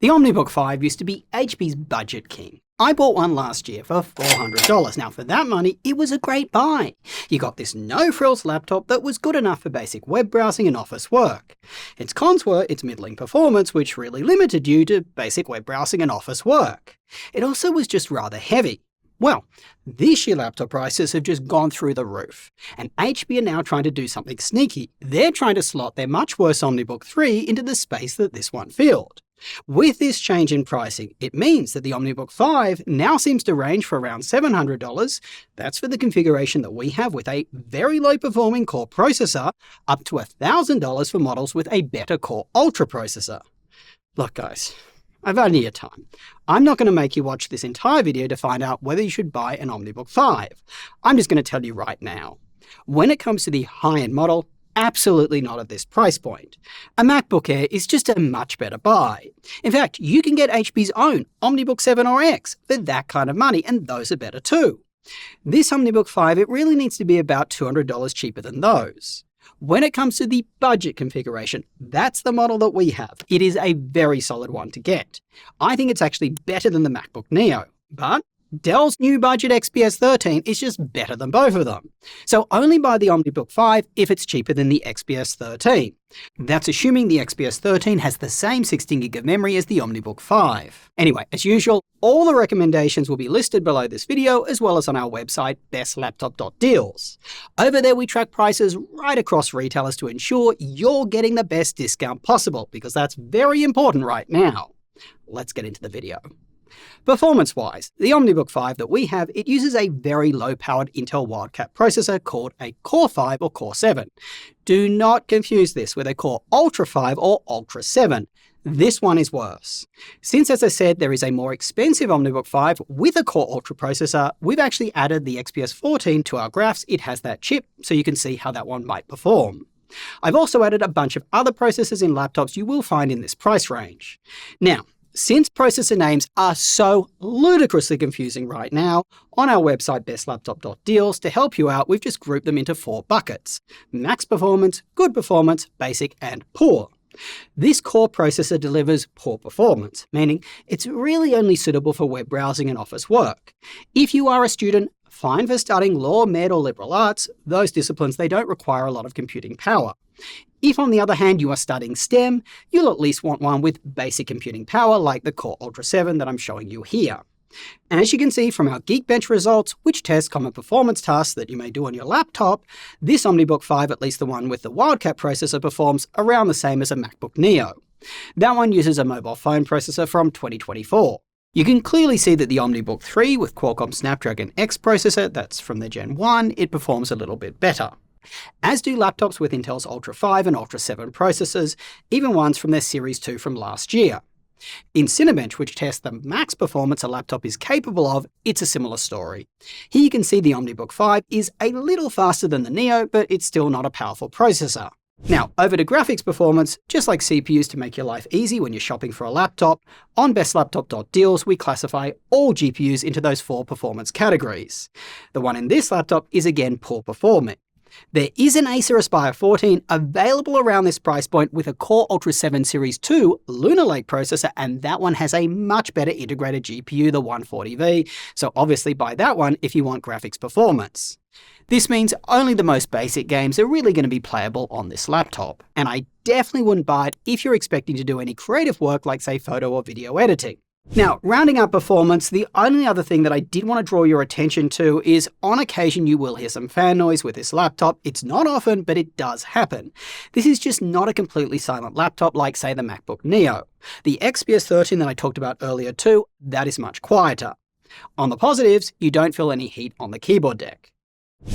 The OmniBook 5 used to be HP's budget king. I bought one last year for $400. Now for that money, it was a great buy. You got this no-frills laptop that was good enough for basic web browsing and office work. Its cons were its middling performance, which really limited you to basic web browsing and office work. It also was just rather heavy. Well, this year laptop prices have just gone through the roof, and HP are now trying to do something sneaky. They're trying to slot their much worse OmniBook 3 into the space that this one filled. With this change in pricing, it means that the OmniBook 5 now seems to range for around $700. That's for the configuration that we have with a very low-performing Core processor, up to $1,000 for models with a better Core Ultra processor. Look guys, I've only your time. I'm not going to make you watch this entire video to find out whether you should buy an OmniBook 5. I'm just going to tell you right now. When it comes to the high-end model, absolutely not at this price point. A MacBook Air is just a much better buy. In fact, you can get HP's own OmniBook 7 or X for that kind of money, and those are better too. This OmniBook 5, it really needs to be about $200 cheaper than those. When it comes to the budget configuration, that's the model that we have. It is a very solid one to get. I think it's actually better than the MacBook Neo, but Dell's new budget XPS 13 is just better than both of them. So only buy the OmniBook 5 if it's cheaper than the XPS 13. That's assuming the XPS 13 has the same 16GB of memory as the OmniBook 5. Anyway, as usual, all the recommendations will be listed below this video as well as on our website bestlaptop.deals. Over there we track prices right across retailers to ensure you're getting the best discount possible, because that's very important right now. Let's get into the video. Performance-wise, the OmniBook 5 that we have, it uses a very low-powered Intel Wildcat processor called a Core 5 or Core 7. Do not confuse this with a Core Ultra 5 or Ultra 7. This one is worse. Since, as I said, there is a more expensive OmniBook 5 with a Core Ultra processor, we've actually added the XPS 14 to our graphs. It has that chip, so you can see how that one might perform. I've also added a bunch of other processors in laptops you will find in this price range. Now, since processor names are so ludicrously confusing right now, on our website bestlaptop.deals, to help you out, we've just grouped them into 4 buckets: max performance, good performance, basic, and poor. This Core processor delivers poor performance, meaning it's really only suitable for web browsing and office work. If you are a student, fine for studying law, med, or liberal arts. Those disciplines, they don't require a lot of computing power. If, on the other hand, you are studying STEM, you'll at least want one with basic computing power like the Core Ultra 7 that I'm showing you here. As you can see from our Geekbench results, which test common performance tasks that you may do on your laptop, this OmniBook 5, at least the one with the Wildcat processor, performs around the same as a MacBook Neo. That one uses a mobile phone processor from 2024. You can clearly see that the OmniBook 3 with Qualcomm Snapdragon X processor, that's from the Gen 1, it performs a little bit better. As do laptops with Intel's Ultra 5 and Ultra 7 processors, even ones from their Series 2 from last year. In Cinebench, which tests the max performance a laptop is capable of, it's a similar story. Here you can see the OmniBook 5 is a little faster than the Neo, but it's still not a powerful processor. Now, over to graphics performance, just like CPUs to make your life easy when you're shopping for a laptop, on bestlaptop.deals we classify all GPUs into those 4 performance categories. The one in this laptop is again poor performing. There is an Acer Aspire 14 available around this price point with a Core Ultra 7 Series 2 Lunar Lake processor, and that one has a much better integrated GPU, the 140V, so obviously buy that one if you want graphics performance. This means only the most basic games are really going to be playable on this laptop, and I definitely wouldn't buy it if you're expecting to do any creative work like, say, photo or video editing. Now, rounding up performance, the only other thing that I did want to draw your attention to is on occasion you will hear some fan noise with this laptop. It's not often, but it does happen. This is just not a completely silent laptop like, say, the MacBook Neo. The XPS 13 that I talked about earlier too, that is much quieter. On the positives, you don't feel any heat on the keyboard deck.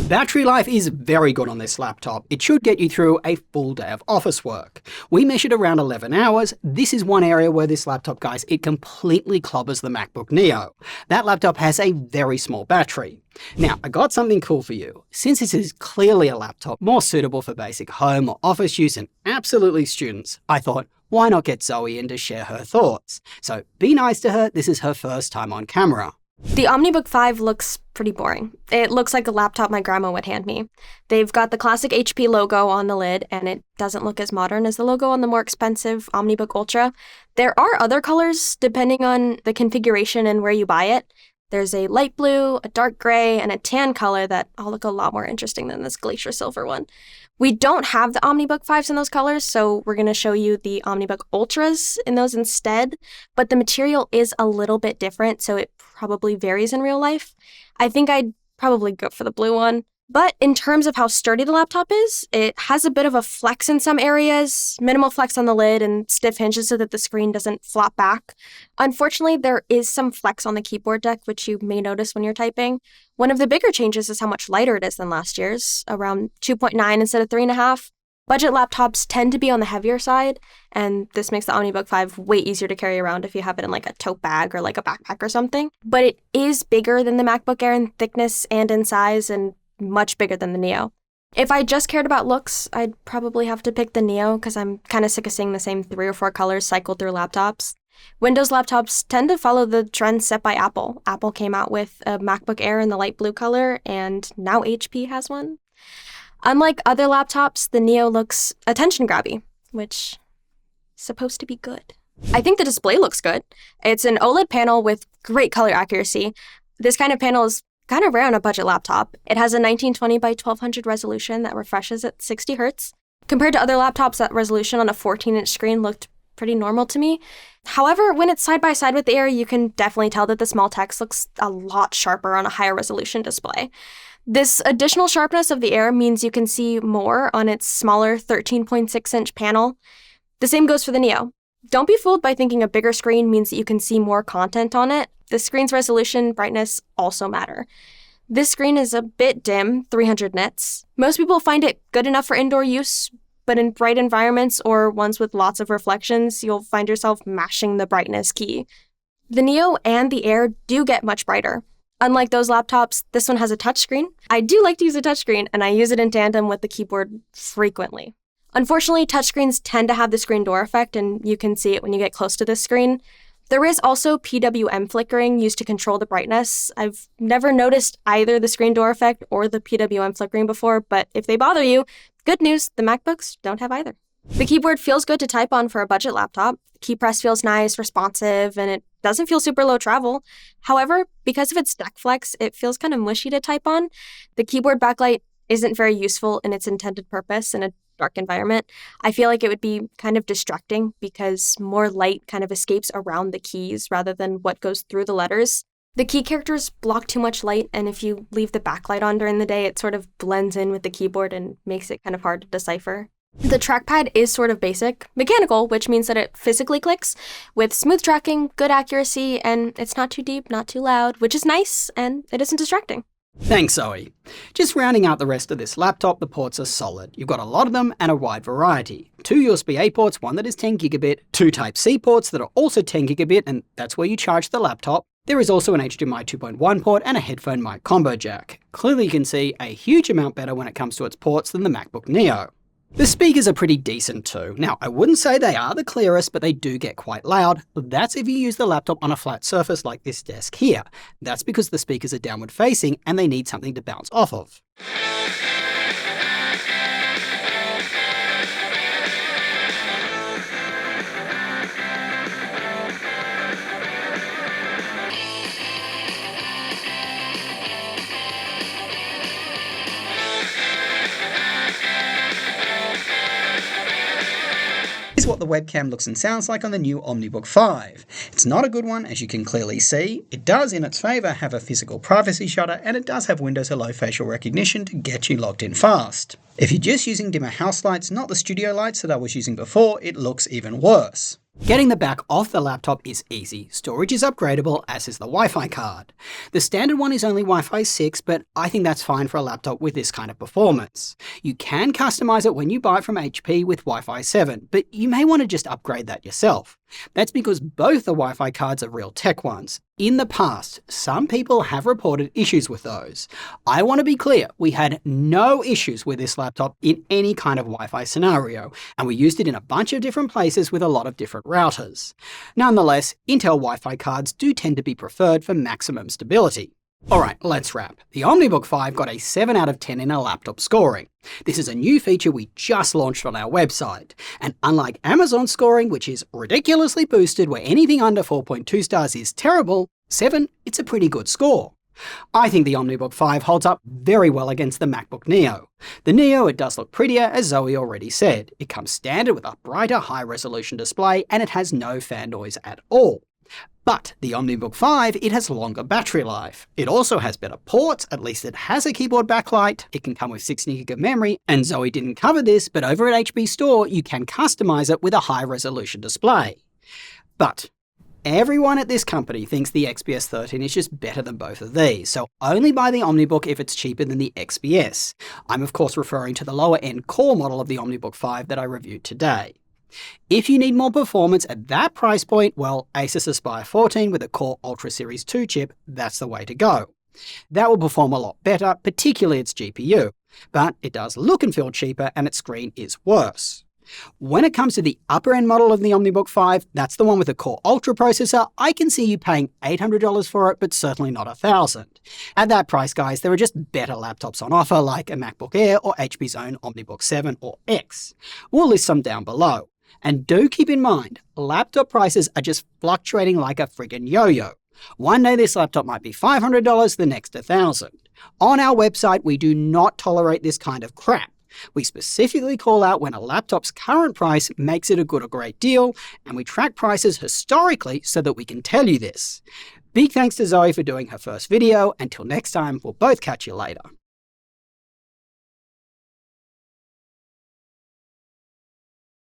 Battery life is very good on this laptop. It should get you through a full day of office work. We measured around 11 hours. This is one area where this laptop, guys, it completely clobbers the MacBook Neo. That laptop has a very small battery. Now, I got something cool for you. Since this is clearly a laptop more suitable for basic home or office use and absolutely students, I thought, why not get Zoe in to share her thoughts? So be nice to her, this is her first time on camera. The OmniBook 5 looks pretty boring. It looks like a laptop my grandma would hand me. They've got the classic HP logo on the lid, and it doesn't look as modern as the logo on the more expensive OmniBook Ultra. There are other colors depending on the configuration and where you buy it. There's a light blue, a dark gray, and a tan color that all look a lot more interesting than this glacier silver one. We don't have the OmniBook 5s in those colors, so we're going to show you the OmniBook Ultras in those instead, but the material is a little bit different, so it probably varies in real life. I think I'd probably go for the blue one. But in terms of how sturdy the laptop is, it has a bit of a flex in some areas, minimal flex on the lid, and stiff hinges so that the screen doesn't flop back. Unfortunately, there is some flex on the keyboard deck, which you may notice when you're typing. One of the bigger changes is how much lighter it is than last year's, around 2.9 instead of 3.5. Budget laptops tend to be on the heavier side, and this makes the OmniBook 5 way easier to carry around if you have it in like a tote bag or like a backpack or something. But it is bigger than the MacBook Air in thickness and in size, and much bigger than the Neo. If I just cared about looks, I'd probably have to pick the Neo because I'm kind of sick of seeing the same 3 or 4 colors cycle through laptops. Windows laptops tend to follow the trend set by Apple. Apple came out with a MacBook Air in the light blue color, and now HP has one. Unlike other laptops, the Neo looks attention-grabby, which is supposed to be good. I think the display looks good. It's an OLED panel with great color accuracy. This kind of panel is kind of rare on a budget laptop. It has a 1920 by 1200 resolution that refreshes at 60 Hz. Compared to other laptops, that resolution on a 14-inch screen looked pretty normal to me. However, when it's side by side with the Air, you can definitely tell that the small text looks a lot sharper on a higher resolution display. This additional sharpness of the Air means you can see more on its smaller 13.6-inch panel. The same goes for the Neo. Don't be fooled by thinking a bigger screen means that you can see more content on it. The screen's resolution, brightness also matter. This screen is a bit dim, 300 nits. Most people find it good enough for indoor use, but in bright environments or ones with lots of reflections, you'll find yourself mashing the brightness key. The Neo and the Air do get much brighter. Unlike those laptops, this one has a touchscreen. I do like to use a touchscreen, and I use it in tandem with the keyboard frequently. Unfortunately, touchscreens tend to have the screen door effect, and you can see it when you get close to this screen. There is also PWM flickering used to control the brightness. I've never noticed either the screen door effect or the PWM flickering before, but if they bother you, good news, the MacBooks don't have either. The keyboard feels good to type on for a budget laptop. The key press feels nice, responsive, and it doesn't feel super low travel. However, because of its deck flex, it feels kind of mushy to type on. The keyboard backlight isn't very useful in its intended purpose in a dark environment. I feel like it would be kind of distracting because more light kind of escapes around the keys rather than what goes through the letters. The key characters block too much light, and if you leave the backlight on during the day, it sort of blends in with the keyboard and makes it kind of hard to decipher. The trackpad is sort of basic, mechanical, which means that it physically clicks, with smooth tracking, good accuracy, and it's not too deep, not too loud, which is nice, and it isn't distracting. Thanks, Zoe. Just rounding out the rest of this laptop, the ports are solid. You've got a lot of them and a wide variety. 2 USB-A ports, one that is 10 gigabit, 2 Type-C ports that are also 10 gigabit, and that's where you charge the laptop. There is also an HDMI 2.1 port and a headphone mic combo jack. Clearly you can see a huge amount better when it comes to its ports than the MacBook Neo. The speakers are pretty decent too. Now, I wouldn't say they are the clearest, but they do get quite loud. That's if you use the laptop on a flat surface like this desk here. That's because the speakers are downward facing and they need something to bounce off of. Here's what the webcam looks and sounds like on the new OmniBook 5. It's not a good one, as you can clearly see. It does, in its favour, have a physical privacy shutter, and it does have Windows Hello facial recognition to get you logged in fast. If you're just using dimmer house lights, not the studio lights that I was using before, it looks even worse. Getting the back off the laptop is easy. Storage is upgradable, as is the Wi-Fi card. The standard one is only Wi-Fi 6, but I think that's fine for a laptop with this kind of performance. You can customize it when you buy it from HP with Wi-Fi 7, but you may want to just upgrade that yourself. That's because both the Wi-Fi cards are real tech ones. In the past, some people have reported issues with those. I want to be clear, we had no issues with this laptop in any kind of Wi-Fi scenario, and we used it in a bunch of different places with a lot of different routers. Nonetheless, Intel Wi-Fi cards do tend to be preferred for maximum stability. Alright, let's wrap. The OmniBook 5 got a 7 out of 10 in our laptop scoring. This is a new feature we just launched on our website. And unlike Amazon scoring, which is ridiculously boosted where anything under 4.2 stars is terrible, 7, it's a pretty good score. I think the OmniBook 5 holds up very well against the MacBook Neo. The Neo, it does look prettier, as Zoe already said. It comes standard with a brighter, high-resolution display, and it has no fan noise at all. But the OmniBook 5, it has longer battery life. It also has better ports, at least it has a keyboard backlight. It can come with 16GB of memory, and Zoe didn't cover this, but over at HP Store, you can customize it with a high-resolution display. But everyone at this company thinks the XPS 13 is just better than both of these, so only buy the OmniBook if it's cheaper than the XPS. I'm of course referring to the lower-end core model of the OmniBook 5 that I reviewed today. If you need more performance at that price point, well, Asus Aspire 14 with a Core Ultra Series 2 chip, that's the way to go. That will perform a lot better, particularly its GPU, but it does look and feel cheaper and its screen is worse. When it comes to the upper-end model of the OmniBook 5, that's the one with the Core Ultra processor, I can see you paying $800 for it, but certainly not $1,000. At that price, guys, there are just better laptops on offer, like a MacBook Air or HP's own OmniBook 7 or X. We'll list some down below. And do keep in mind, laptop prices are just fluctuating like a friggin' yo-yo. One day this laptop might be $500, the next $1,000. On our website, we do not tolerate this kind of crap. We specifically call out when a laptop's current price makes it a good or great deal, and we track prices historically so that we can tell you this. Big thanks to Zoe for doing her first video. Until next time, we'll both catch you later.